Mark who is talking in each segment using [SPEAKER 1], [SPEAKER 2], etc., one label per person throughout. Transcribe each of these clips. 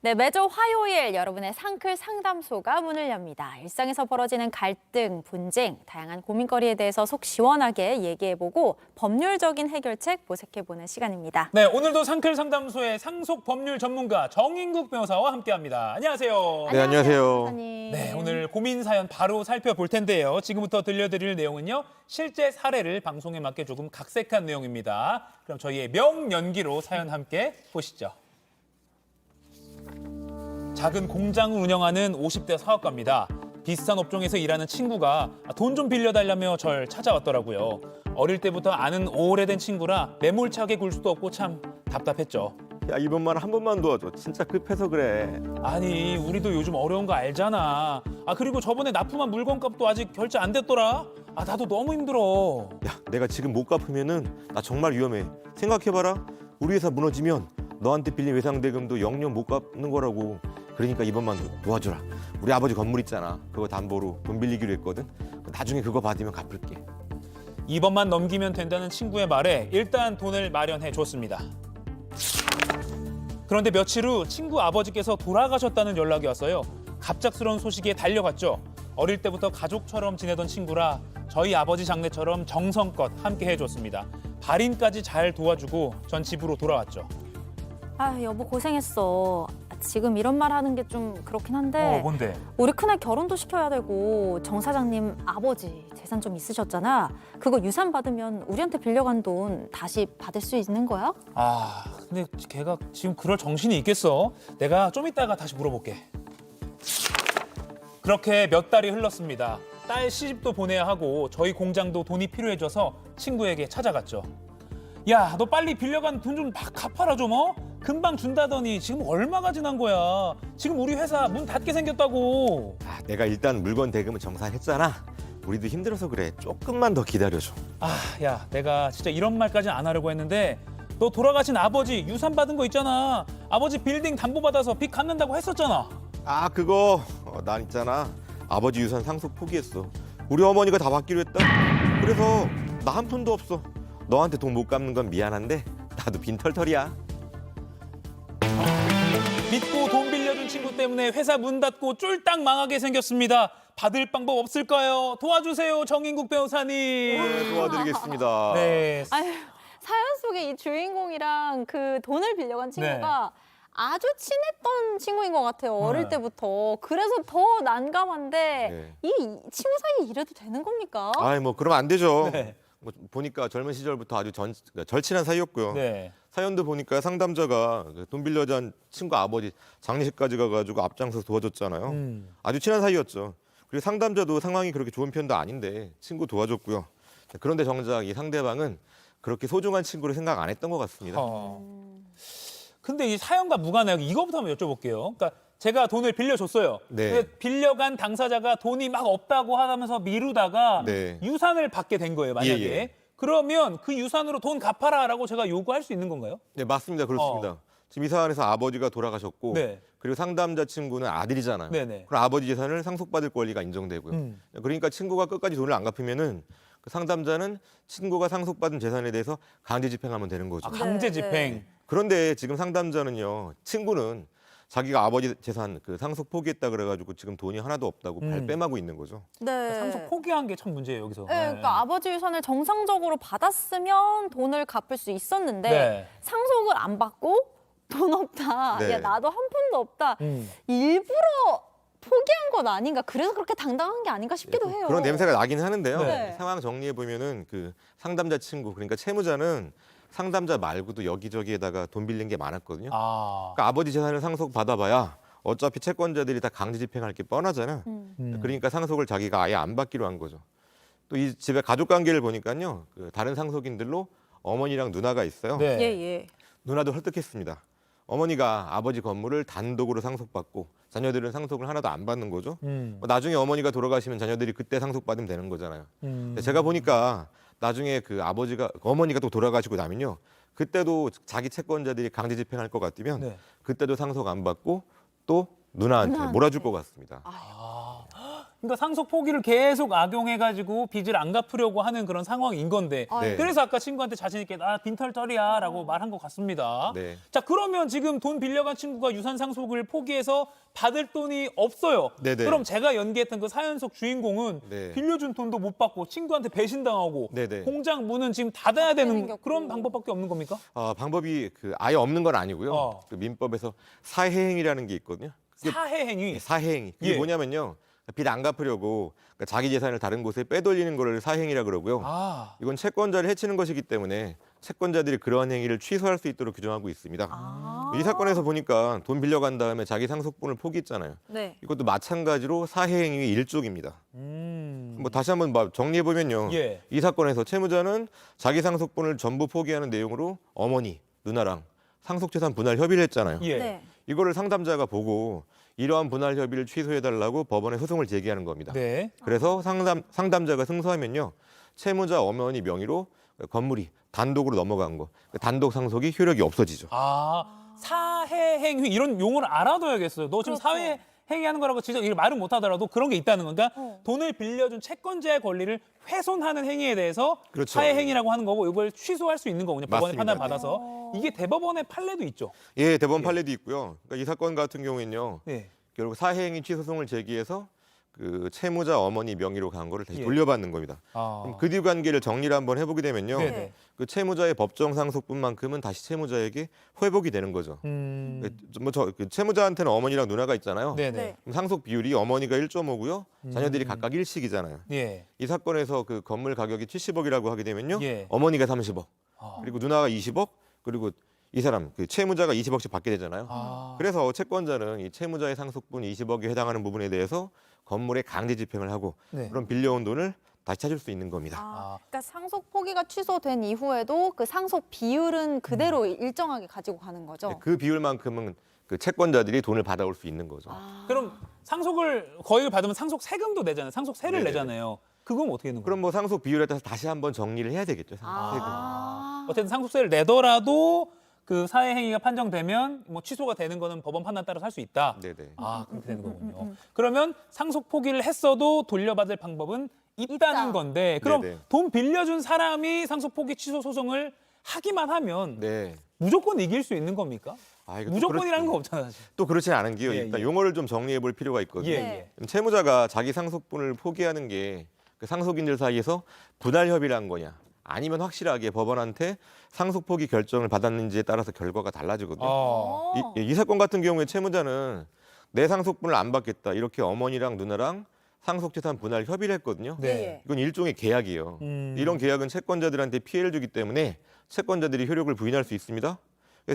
[SPEAKER 1] 네, 매주 화요일 여러분의 상클 상담소가 문을 엽니다. 일상에서 벌어지는 갈등, 분쟁, 다양한 고민거리에 대해서 속 시원하게 얘기해보고 법률적인 해결책 모색해보는 시간입니다.
[SPEAKER 2] 네, 오늘도 상클 상담소의 상속 법률 전문가 정인국 변호사와 함께합니다. 안녕하세요.
[SPEAKER 3] 네, 안녕하세요.
[SPEAKER 1] 변호사님.
[SPEAKER 2] 네, 오늘 고민 사연 바로 살펴볼 텐데요. 지금부터 들려드릴 내용은요. 실제 사례를 방송에 맞게 조금 각색한 내용입니다. 그럼 저희의 명연기로 사연 함께 보시죠. 작은 공장을 운영하는 50대 사업가입니다. 비슷한 업종에서 일하는 친구가 돈 좀 빌려달라며 절 찾아왔더라고요. 어릴 때부터 아는 오래된 친구라 매몰차게 굴 수도 없고 참 답답했죠.
[SPEAKER 3] 야, 이번만 한 번만 도와줘. 진짜 급해서 그래.
[SPEAKER 2] 아니, 우리도 요즘 어려운 거 알잖아. 그리고 저번에 납품한 물건값도 아직 결제 안 됐더라. 나도 너무 힘들어.
[SPEAKER 3] 야, 내가 지금 못 갚으면은 나 정말 위험해. 생각해봐라. 우리 회사 무너지면 너한테 빌린 외상대금도 영영 못 갚는 거라고. 그러니까 이번만 도와줘라. 우리 아버지 건물 있잖아. 그거 담보로 돈 빌리기로 했거든. 나중에 그거 받으면 갚을게.
[SPEAKER 2] 이번만 넘기면 된다는 친구의 말에 일단 돈을 마련해 줬습니다. 그런데 며칠 후 친구 아버지께서 돌아가셨다는 연락이 왔어요. 갑작스러운 소식에 달려갔죠. 어릴 때부터 가족처럼 지내던 친구라 저희 아버지 장례처럼 정성껏 함께 해줬습니다. 발인까지 잘 도와주고 전 집으로 돌아왔죠.
[SPEAKER 1] 여보 고생했어. 지금 이런 말 하는 게 좀 그렇긴 한데
[SPEAKER 2] 뭔데?
[SPEAKER 1] 우리 큰애 결혼도 시켜야 되고 정 사장님 아버지 재산 좀 있으셨잖아. 그거 유산 받으면 우리한테 빌려간 돈 다시 받을 수 있는 거야?
[SPEAKER 2] 근데 걔가 지금 그럴 정신이 있겠어? 내가 좀 이따가 다시 물어볼게. 그렇게 몇 달이 흘렀습니다. 딸 시집도 보내야 하고 저희 공장도 돈이 필요해져서 친구에게 찾아갔죠. 야, 너 빨리 빌려간 돈 좀 갚아라 좀 금방 준다더니 지금 얼마가 지난 거야. 지금 우리 회사 문 닫게 생겼다고.
[SPEAKER 3] 내가 일단 물건 대금을 정산했잖아. 우리도 힘들어서 그래. 조금만 더 기다려줘.
[SPEAKER 2] 야, 내가 진짜 이런 말까지는 안 하려고 했는데 너 돌아가신 아버지 유산 받은 거 있잖아. 아버지 빌딩 담보 받아서 빚 갚는다고 했었잖아.
[SPEAKER 3] 그거 난 있잖아. 아버지 유산 상속 포기했어. 우리 어머니가 다 받기로 했다. 그래서 나 한 푼도 없어. 너한테 돈 못 갚는 건 미안한데 나도 빈털털이야.
[SPEAKER 2] 믿고 돈 빌려준 친구 때문에 회사 문 닫고 쫄딱 망하게 생겼습니다. 받을 방법 없을까요? 도와주세요, 정인국 변호사님.
[SPEAKER 3] 네, 도와드리겠습니다.
[SPEAKER 2] 네.
[SPEAKER 1] 사연 속의 이 주인공이랑 그 돈을 빌려간 친구가 아주 친했던 친구인 것 같아요. 어릴 때부터. 그래서 더 난감한데 이 친구 사이에 이래도 되는 겁니까?
[SPEAKER 3] 뭐 그러면 안 되죠.
[SPEAKER 2] 네.
[SPEAKER 3] 보니까 젊은 시절부터 아주 절친한 사이였고요.
[SPEAKER 2] 네.
[SPEAKER 3] 사연도 보니까 상담자가 돈 빌려준 친구 아버지 장례식까지 가가지고 앞장서서 도와줬잖아요. 아주 친한 사이였죠. 그리고 상담자도 상황이 그렇게 좋은 편도 아닌데 친구 도와줬고요. 그런데 정작 이 상대방은 그렇게 소중한 친구를 생각 안 했던 것 같습니다.
[SPEAKER 2] 근데 이 사연과 무관하게 이거부터 한번 여쭤볼게요. 그러니까 제가 돈을 빌려줬어요.
[SPEAKER 3] 네.
[SPEAKER 2] 근데 빌려간 당사자가 돈이 막 없다고 하면서 미루다가
[SPEAKER 3] 네.
[SPEAKER 2] 유산을 받게 된 거예요, 만약에.
[SPEAKER 3] 예.
[SPEAKER 2] 그러면 그 유산으로 돈 갚아라라고 제가 요구할 수 있는 건가요?
[SPEAKER 3] 네, 맞습니다. 그렇습니다. 지금 이 사안에서 아버지가 돌아가셨고
[SPEAKER 2] 네.
[SPEAKER 3] 그리고 상담자 친구는 아들이잖아요.
[SPEAKER 2] 네네.
[SPEAKER 3] 그럼 아버지 재산을 상속받을 권리가 인정되고요. 그러니까 친구가 끝까지 돈을 안 갚으면은 그 상담자는 친구가 상속받은 재산에 대해서 강제 집행하면 되는 거죠.
[SPEAKER 2] 강제 집행.
[SPEAKER 3] 그런데 지금 상담자는요, 친구는 자기가 아버지 재산 그 상속 포기했다 그래가지고 지금 돈이 하나도 없다고 발뺌하고 있는 거죠.
[SPEAKER 1] 네.
[SPEAKER 2] 상속 포기한 게 참 문제예요, 여기서.
[SPEAKER 1] 네, 그러니까 아버지 유산을 정상적으로 받았으면 돈을 갚을 수 있었는데
[SPEAKER 2] 네.
[SPEAKER 1] 상속을 안 받고 돈 없다.
[SPEAKER 3] 네.
[SPEAKER 1] 야, 나도 한 푼도 없다. 일부러 포기한 건 아닌가. 그래서 그렇게 당당한 게 아닌가 싶기도 해요.
[SPEAKER 3] 그런 냄새가 나긴 하는데요.
[SPEAKER 1] 네.
[SPEAKER 3] 상황 정리해 보면은 그 상담자 친구 그러니까 채무자는 상담자 말고도 여기저기에다가 돈 빌린 게 많았거든요. 그러니까 아버지 재산을 상속 받아봐야 어차피 채권자들이 다 강제 집행할 게 뻔하잖아. 그러니까 상속을 자기가 아예 안 받기로 한 거죠. 또 이 집의 가족 관계를 보니까요, 그 다른 상속인들로 어머니랑 누나가 있어요.
[SPEAKER 2] 네.
[SPEAKER 1] 예.
[SPEAKER 3] 누나도 헐떡했습니다. 어머니가 아버지 건물을 단독으로 상속받고 자녀들은 상속을 하나도 안 받는 거죠. 나중에 어머니가 돌아가시면 자녀들이 그때 상속받으면 되는 거잖아요. 근데 제가 보니까 나중에 그 어머니가 또 돌아가시고 나면요, 그때도 자기 채권자들이 강제 집행할 것 같으면 그때도 상속 안 받고 또 누나한테 몰아줄 것 같습니다.
[SPEAKER 2] 그러니까 상속 포기를 계속 악용해가지고 빚을 안 갚으려고 하는 그런 상황인 건데
[SPEAKER 3] 네.
[SPEAKER 2] 그래서 아까 친구한테 자신 있게 나 빈털터리야 라고 말한 것 같습니다.
[SPEAKER 3] 네.
[SPEAKER 2] 자 그러면 지금 돈 빌려간 친구가 유산 상속을 포기해서 받을 돈이 없어요.
[SPEAKER 3] 네네.
[SPEAKER 2] 그럼 제가 연기했던 그 사연 속 주인공은
[SPEAKER 3] 네.
[SPEAKER 2] 빌려준 돈도 못 받고 친구한테 배신당하고
[SPEAKER 3] 네네.
[SPEAKER 2] 공장 문은 지금 닫아야 되는
[SPEAKER 1] 생겼고.
[SPEAKER 2] 그런 방법밖에 없는 겁니까?
[SPEAKER 3] 방법이 아예 없는 건 아니고요.
[SPEAKER 2] 어.
[SPEAKER 3] 민법에서 사해행위라는 게 있거든요. 그게
[SPEAKER 2] 사해행위.
[SPEAKER 3] 사해행위. 그게
[SPEAKER 2] 예.
[SPEAKER 3] 뭐냐면요. 빚 안 갚으려고 자기 재산을 다른 곳에 빼돌리는 거를 사해행위라 그러고요.
[SPEAKER 2] 아.
[SPEAKER 3] 이건 채권자를 해치는 것이기 때문에 채권자들이 그러한 행위를 취소할 수 있도록 규정하고 있습니다.
[SPEAKER 1] 아.
[SPEAKER 3] 이 사건에서 보니까 돈 빌려간 다음에 자기 상속분을 포기했잖아요.
[SPEAKER 1] 네.
[SPEAKER 3] 이것도 마찬가지로 사해행위 일종입니다. 뭐 다시 한번 정리해 보면요.
[SPEAKER 2] 예.
[SPEAKER 3] 이 사건에서 채무자는 자기 상속분을 전부 포기하는 내용으로 어머니, 누나랑 상속재산 분할 협의를 했잖아요.
[SPEAKER 2] 예.
[SPEAKER 1] 네.
[SPEAKER 3] 이거를 상담자가 보고 이러한 분할 협의를 취소해달라고 법원에 소송을 제기하는 겁니다.
[SPEAKER 2] 네.
[SPEAKER 3] 그래서 상담자가 승소하면요. 채무자 어머니 명의로 건물이 단독으로 넘어간 거, 단독 상속이 효력이 없어지죠.
[SPEAKER 2] 아, 사해행위 이런 용어를 알아둬야겠어요. 너 지금
[SPEAKER 1] 그렇죠.
[SPEAKER 2] 사회행위하는 거라고 진짜 이걸 말은 못하더라도 그런 게 있다는 건가?
[SPEAKER 1] 어.
[SPEAKER 2] 돈을 빌려준 채권자의 권리를 훼손하는 행위에 대해서
[SPEAKER 3] 그렇죠.
[SPEAKER 2] 사해행위라고 하는 거고 이걸 취소할 수 있는 거군요. 법원의
[SPEAKER 3] 맞습니다.
[SPEAKER 2] 판단 받아서. 이게 대법원의 판례도 있죠.
[SPEAKER 3] 예, 대법원 판례도 있고요. 그러니까 이 사건 같은 경우에는요.
[SPEAKER 2] 네.
[SPEAKER 3] 결국 사해행위 취소송을 제기해서 그 채무자 어머니 명의로 간 거를 다시
[SPEAKER 2] 예.
[SPEAKER 3] 돌려받는 겁니다.
[SPEAKER 2] 아.
[SPEAKER 3] 그럼 그 뒤 관계를 정리를 한번 해보게 되면요.
[SPEAKER 2] 네네.
[SPEAKER 3] 그 채무자의 법정 상속분만큼은 다시 채무자에게 회복이 되는 거죠. 그 채무자한테는 어머니랑 누나가 있잖아요.
[SPEAKER 2] 네네.
[SPEAKER 1] 네.
[SPEAKER 3] 그럼 상속 비율이 어머니가 1.5고요. 자녀들이 각각 1씩이잖아요.
[SPEAKER 2] 예.
[SPEAKER 3] 이 사건에서 그 건물 가격이 70억이라고 하게 되면요.
[SPEAKER 2] 예.
[SPEAKER 3] 어머니가 30억,
[SPEAKER 2] 아.
[SPEAKER 3] 그리고 누나가 20억, 그리고 이 사람 그 채무자가 20억씩 받게 되잖아요.
[SPEAKER 2] 아.
[SPEAKER 3] 그래서 채권자는 이 채무자의 상속분 20억에 해당하는 부분에 대해서 건물에 강제 집행을 하고
[SPEAKER 2] 네.
[SPEAKER 3] 그럼 빌려온 돈을 다시 찾을 수 있는 겁니다.
[SPEAKER 1] 아, 그러니까 상속 포기가 취소된 이후에도 그 상속 비율은 그대로 일정하게 가지고 가는 거죠.
[SPEAKER 3] 네, 그 비율만큼은 그 채권자들이 돈을 받아올 수 있는 거죠.
[SPEAKER 1] 아.
[SPEAKER 2] 그럼 상속을 거액을 받으면 상속 세금도 내잖아요. 상속세를
[SPEAKER 3] 네네.
[SPEAKER 2] 내잖아요. 그건 어떻게 되는 거예요?
[SPEAKER 3] 그럼 뭐 상속 비율에 따라서 다시 한번 정리를 해야 되겠죠. 상속세금.
[SPEAKER 1] 아.
[SPEAKER 2] 어쨌든 상속세를 내더라도 그 사회행위가 판정되면 뭐 취소가 되는 거는 법원 판단 따라서 할 수 있다.
[SPEAKER 3] 네네.
[SPEAKER 2] 아, 그렇게 되는 거군요. 그러면 상속 포기를 했어도 돌려받을 방법은 있다는
[SPEAKER 1] 있다.
[SPEAKER 2] 건데 그럼
[SPEAKER 3] 네네.
[SPEAKER 2] 돈 빌려준 사람이 상속 포기 취소 소송을 하기만 하면
[SPEAKER 3] 네.
[SPEAKER 2] 무조건 이길 수 있는 겁니까?
[SPEAKER 3] 아, 이거 또
[SPEAKER 2] 무조건이라는 건 없잖아요. 사실.
[SPEAKER 3] 또 그렇지 않은 게요.
[SPEAKER 2] 예,
[SPEAKER 3] 일단
[SPEAKER 2] 예.
[SPEAKER 3] 용어를 좀 정리해 볼 필요가 있거든요.
[SPEAKER 2] 예,
[SPEAKER 1] 네.
[SPEAKER 2] 예.
[SPEAKER 3] 채무자가 자기 상속분을 포기하는 게 그 상속인들 사이에서 분할 협의를 한 거냐, 아니면 확실하게 법원한테 상속 포기 결정을 받았는지에 따라서 결과가 달라지거든요.
[SPEAKER 2] 어.
[SPEAKER 3] 이 사건 같은 경우에 채무자는 내 상속분을 안 받겠다 이렇게 어머니랑 누나랑 상속재산 분할 협의를 했거든요.
[SPEAKER 2] 네.
[SPEAKER 3] 이건 일종의 계약이에요. 이런 계약은 채권자들한테 피해를 주기 때문에 채권자들이 효력을 부인할 수 있습니다.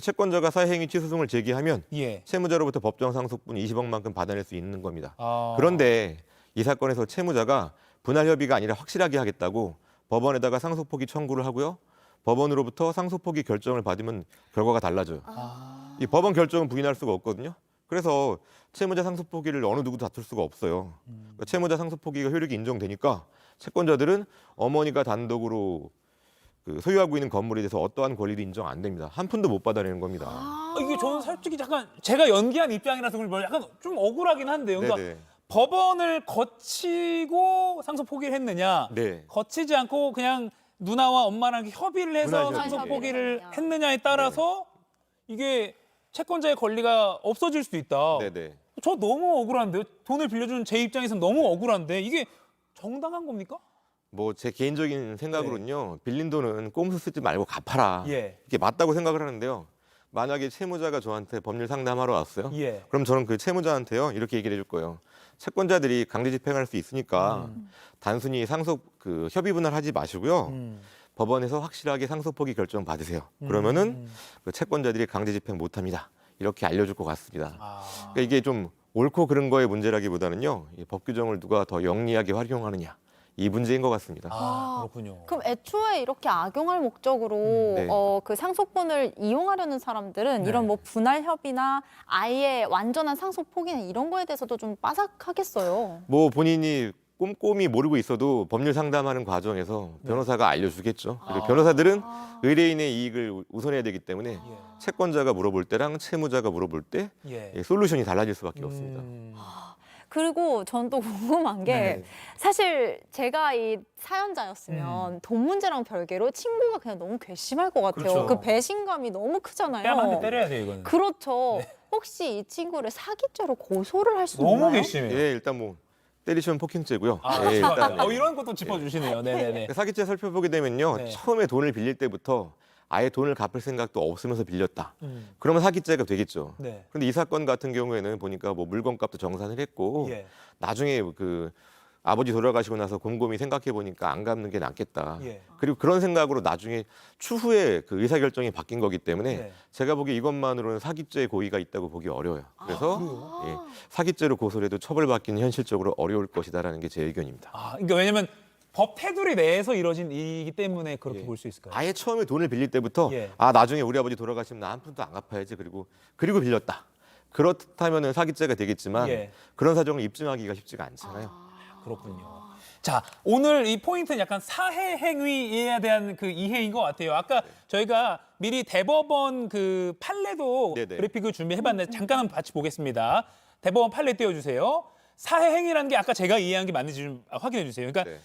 [SPEAKER 3] 채권자가 사회행위 취소송을 제기하면
[SPEAKER 2] 예.
[SPEAKER 3] 채무자로부터 법정 상속분 20억만큼 받아낼 수 있는 겁니다.
[SPEAKER 2] 아.
[SPEAKER 3] 그런데 이 사건에서 채무자가 분할 협의가 아니라 확실하게 하겠다고 법원에다가 상속 포기 청구를 하고요. 법원으로부터 상속 포기 결정을 받으면 결과가 달라져요.
[SPEAKER 2] 아.
[SPEAKER 3] 이 법원 결정은 부인할 수가 없거든요. 그래서 채무자 상속 포기를 어느 누구도 다툴 수가 없어요. 그러니까 채무자 상속 포기가 효력이 인정되니까 채권자들은 어머니가 단독으로 그 소유하고 있는 건물에 대해서 어떠한 권리도 인정 안 됩니다. 한 푼도 못 받아내는 겁니다.
[SPEAKER 2] 이게 저는 솔직히 잠깐 제가 연기한 입장이라서 그걸 약간 좀 억울하긴 한데요. 그러니까
[SPEAKER 3] 네네.
[SPEAKER 2] 법원을 거치고 상속 포기를 했느냐,
[SPEAKER 3] 네.
[SPEAKER 2] 거치지 않고 그냥 누나와 엄마랑 협의를 해서
[SPEAKER 3] 분할
[SPEAKER 2] 상속
[SPEAKER 1] 협의.
[SPEAKER 2] 포기를
[SPEAKER 1] 네.
[SPEAKER 2] 했느냐에 따라서 이게 채권자의 권리가 없어질 수도 있다.
[SPEAKER 3] 네네.
[SPEAKER 2] 저 너무 억울한데요. 돈을 빌려주는 제 입장에서는 너무 억울한데 이게 정당한 겁니까?
[SPEAKER 3] 뭐 제 개인적인 생각으로는요. 빌린 돈은 꼼수 쓰지 말고 갚아라.
[SPEAKER 2] 예.
[SPEAKER 3] 이게 맞다고 생각을 하는데요. 만약에 채무자가 저한테 법률 상담하러 왔어요.
[SPEAKER 2] 예.
[SPEAKER 3] 그럼 저는 그 채무자한테요. 이렇게 얘기를 해줄 거예요. 채권자들이 강제 집행할 수 있으니까 단순히 상속 그 협의 분할하지 마시고요. 법원에서 확실하게 상속 포기 결정 받으세요. 그러면은 그 채권자들이 강제 집행 못합니다. 이렇게 알려줄 것 같습니다.
[SPEAKER 2] 아.
[SPEAKER 3] 그러니까 이게 좀 옳고 그른 거의 문제라기보다는요. 이 법 규정을 누가 더 영리하게 활용하느냐 이 문제인 것 같습니다.
[SPEAKER 2] 아, 그렇군요.
[SPEAKER 1] 그럼 애초에 이렇게 악용할 목적으로
[SPEAKER 3] 네.
[SPEAKER 1] 그 상속분을 이용하려는 사람들은
[SPEAKER 2] 네.
[SPEAKER 1] 이런 뭐 분할 협의나 아예 완전한 상속 포기는 이런 거에 대해서도 좀 빠삭하겠어요.
[SPEAKER 3] 뭐 본인이 꼼꼼히 모르고 있어도 법률 상담하는 과정에서 변호사가 알려주겠죠. 그리고 변호사들은 의뢰인의 이익을 우선해야 되기 때문에
[SPEAKER 2] 예.
[SPEAKER 3] 채권자가 물어볼 때랑 채무자가 물어볼 때
[SPEAKER 2] 예.
[SPEAKER 3] 솔루션이 달라질 수밖에 없습니다.
[SPEAKER 1] 그리고 전 또 궁금한 게
[SPEAKER 2] 네.
[SPEAKER 1] 사실 제가 이 사연자였으면 돈 문제랑 별개로 친구가 그냥 너무 괘씸할 것 같아요.
[SPEAKER 2] 그렇죠.
[SPEAKER 1] 그 배신감이 너무 크잖아요.
[SPEAKER 2] 뺨 한 대 때려야 돼요, 이거는.
[SPEAKER 1] 그렇죠. 혹시 이 친구를 사기죄로 고소를 할 수
[SPEAKER 2] 너무
[SPEAKER 1] 있나요?
[SPEAKER 2] 괘씸해요.
[SPEAKER 3] 예, 일단 뭐 때리시면 폭행죄고요.
[SPEAKER 2] 아,
[SPEAKER 3] 예, 일단
[SPEAKER 2] 이런 것도 짚어주시네요. 네네네.
[SPEAKER 3] 사기죄 살펴보게 되면요,
[SPEAKER 2] 네.
[SPEAKER 3] 처음에 돈을 빌릴 때부터 아예 돈을 갚을 생각도 없으면서 빌렸다.
[SPEAKER 2] 음.
[SPEAKER 3] 그러면 사기죄가 되겠죠.
[SPEAKER 2] 네.
[SPEAKER 3] 그런데 이 사건 같은 경우에는 보니까 뭐 물건값도 정산을 했고
[SPEAKER 2] 예.
[SPEAKER 3] 나중에 그 아버지 돌아가시고 나서 곰곰이 생각해 보니까 안 갚는 게 낫겠다.
[SPEAKER 2] 예.
[SPEAKER 3] 그리고 그런 생각으로 나중에 추후에 그 의사 결정이 바뀐 거기 때문에
[SPEAKER 2] 네.
[SPEAKER 3] 제가 보기에 이것만으로는 사기죄 고의가 있다고 보기 어려워요. 그래서
[SPEAKER 2] 그래요?
[SPEAKER 3] 예, 사기죄로 고소를 해도 처벌받기는 현실적으로 어려울 것이다라는 게 제 의견입니다.
[SPEAKER 2] 아, 그러니까 왜냐면 법 테두리 내에서 이뤄진 일이기 때문에 그렇게
[SPEAKER 3] 예.
[SPEAKER 2] 볼 수 있을까요?
[SPEAKER 3] 아예 처음에 돈을 빌릴 때부터
[SPEAKER 2] 예.
[SPEAKER 3] 아 나중에 우리 아버지 돌아가시면 나 한 푼도 안 갚아야지 그리고 빌렸다. 그렇다면은 사기죄가 되겠지만
[SPEAKER 2] 예.
[SPEAKER 3] 그런 사정을 입증하기가 쉽지가 않잖아요.
[SPEAKER 2] 그렇군요. 자, 오늘 이 포인트는 약간 사회 행위에 대한 그 이해인 것 같아요. 아까 저희가 미리 대법원 그 판례도
[SPEAKER 3] 네네.
[SPEAKER 2] 그래픽을 준비해봤는데 잠깐 한번 같이 보겠습니다. 대법원 판례 띄워주세요. 사회 행위라는 게 아까 제가 이해한 게 맞는지 좀 확인해 주세요. 그러니까
[SPEAKER 3] 네.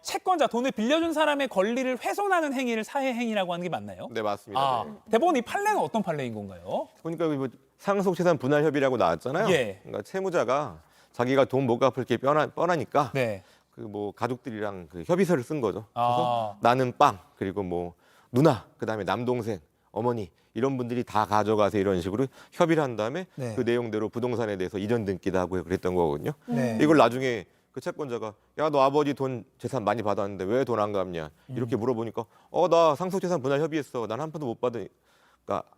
[SPEAKER 2] 채권자 돈을 빌려준 사람의 권리를 훼손하는 행위를 사회 행위라고 하는 게 맞나요?
[SPEAKER 3] 네 맞습니다.
[SPEAKER 2] 아,
[SPEAKER 3] 네.
[SPEAKER 2] 대법원 이 판례는 어떤 판례인 건가요?
[SPEAKER 3] 보니까 뭐 상속재산 분할 협의라고 나왔잖아요.
[SPEAKER 2] 예.
[SPEAKER 3] 그러니까 채무자가 자기가 돈 못 갚을 게 뻔하니까
[SPEAKER 2] 네.
[SPEAKER 3] 그 뭐 가족들이랑 그 협의서를 쓴 거죠.
[SPEAKER 2] 아.
[SPEAKER 3] 그래서 나는 빵 그리고 뭐 누나 그다음에 남동생 어머니 이런 분들이 다 가져가세요 이런 식으로 협의를 한 다음에
[SPEAKER 2] 네.
[SPEAKER 3] 그 내용대로 부동산에 대해서 이전 등기도 하고 그랬던 거거든요.
[SPEAKER 2] 네.
[SPEAKER 3] 이걸 나중에 그 채권자가 야 너 아버지 돈 재산 많이 받았는데 왜 돈 안 갚냐 이렇게 물어보니까 나 상속재산 분할 협의했어 난 한 푼도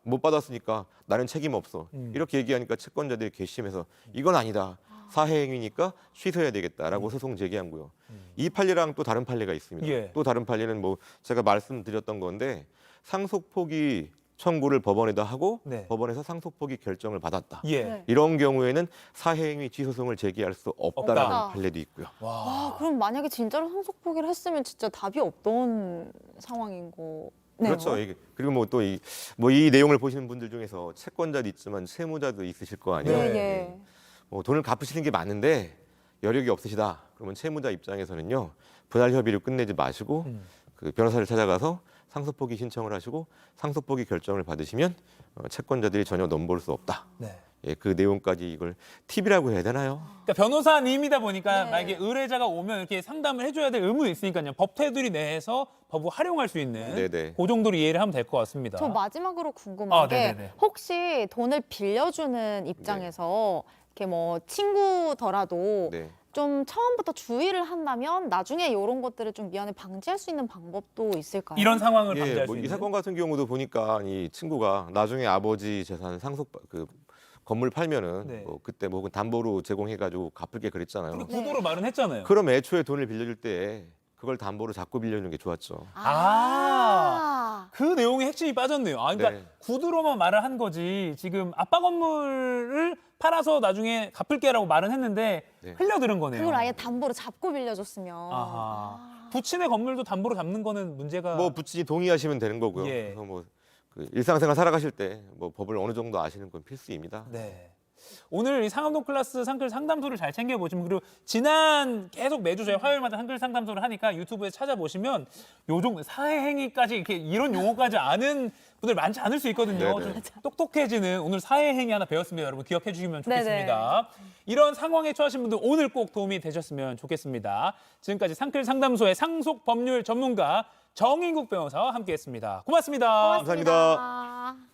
[SPEAKER 3] 못 받았으니까 나는 책임 없어 이렇게 얘기하니까 채권자들이 괘씸해서 이건 아니다 사회행위니까 취소해야 되겠다라고 소송 제기한 거요. 이 판례랑 또 다른 판례가 있습니다.
[SPEAKER 2] 예.
[SPEAKER 3] 또 다른 판례는 뭐 제가 말씀드렸던 건데 상속 포기 청구를 법원에다 하고
[SPEAKER 2] 네.
[SPEAKER 3] 법원에서 상속 포기 결정을 받았다.
[SPEAKER 2] 예.
[SPEAKER 1] 네.
[SPEAKER 3] 이런 경우에는 사회행위 취소송을 제기할 수 없다라는
[SPEAKER 1] 없다.
[SPEAKER 3] 판례도 있고요.
[SPEAKER 2] 와.
[SPEAKER 1] 아, 그럼 만약에 진짜로 상속 포기를 했으면 진짜 답이 없던 상황인 거네요.
[SPEAKER 3] 그렇죠. 그리고 뭐 또 이 내용을 보시는 분들 중에서 채권자도 있지만 채무자도 있으실 거 아니에요.
[SPEAKER 1] 네,
[SPEAKER 2] 네.
[SPEAKER 1] 예.
[SPEAKER 3] 뭐 돈을 갚으시는 게 맞는데 여력이 없으시다. 그러면 채무자 입장에서는요 분할 협의를 끝내지 마시고 그 변호사를 찾아가서 상속 포기 신청을 하시고 상속 포기 결정을 받으시면 채권자들이 전혀 넘볼 수 없다.
[SPEAKER 2] 네.
[SPEAKER 3] 예, 그 내용까지 이걸 팁이라고 해야 되나요?
[SPEAKER 2] 그러니까 변호사님이다 보니까
[SPEAKER 1] 네.
[SPEAKER 2] 만약에 의뢰자가 오면 이렇게 상담을 해줘야 될 의무도 있으니까요. 법 테두리 내에서 법을 활용할 수 있는
[SPEAKER 3] 네네.
[SPEAKER 2] 그 정도로 이해를 하면 될 것 같습니다.
[SPEAKER 1] 저 마지막으로 궁금한 게
[SPEAKER 2] 네네네.
[SPEAKER 1] 혹시 돈을 빌려주는 입장에서 이렇게 뭐 친구더라도
[SPEAKER 3] 네.
[SPEAKER 1] 좀 처음부터 주의를 한다면 나중에 이런 것들을 좀 미연에 방지할 수 있는 방법도 있을까요?
[SPEAKER 2] 이런 상황을
[SPEAKER 3] 예,
[SPEAKER 2] 방지할 수
[SPEAKER 3] 뭐 이
[SPEAKER 2] 있는.
[SPEAKER 3] 사건 같은 경우도 보니까 이 친구가 나중에 아버지 재산 상속 그 건물 팔면은
[SPEAKER 2] 네.
[SPEAKER 3] 뭐 그때 뭐 담보로 제공해가지고 갚을게 그랬잖아요.
[SPEAKER 2] 우리 구도로 말은 했잖아요.
[SPEAKER 3] 그럼 애초에 돈을 빌려줄 때 그걸 담보로 잡고 빌려주는 게 좋았죠.
[SPEAKER 2] 그 내용의 핵심이 빠졌네요. 그러니까
[SPEAKER 3] 네.
[SPEAKER 2] 구두로만 말을 한 거지 지금 아빠 건물을 팔아서 나중에 갚을게라고 말은 했는데
[SPEAKER 3] 네.
[SPEAKER 2] 흘려들은 거네요.
[SPEAKER 1] 그걸 아예 담보로 잡고 빌려줬으면
[SPEAKER 2] 아하. 부친의 건물도 담보로 잡는 거는 문제가
[SPEAKER 3] 뭐 부친이 동의하시면 되는 거고요.
[SPEAKER 2] 예.
[SPEAKER 3] 그래서 뭐 그 일상생활 살아가실 때 뭐 법을 어느 정도 아시는 건 필수입니다.
[SPEAKER 2] 네. 오늘 이 상암동 클래스 한글 상담소를 잘 챙겨보시면 그리고 지난 계속 매주 저희 화요일마다 한글 상담소를 하니까 유튜브에 찾아보시면 요 정도 사회행위까지 이렇게 이런 용어까지 아는 분들 많지 않을 수 있거든요.
[SPEAKER 3] 네네.
[SPEAKER 2] 좀 똑똑해지는 오늘 사회행위 하나 배웠습니다. 여러분 기억해 주시면 좋겠습니다. 이런 상황에 처하신 분들 오늘 꼭 도움이 되셨으면 좋겠습니다. 지금까지 상클 상담소의 상속 법률 전문가 정인국 변호사와 함께했습니다. 고맙습니다.
[SPEAKER 3] 감사합니다.
[SPEAKER 1] 고맙습니다.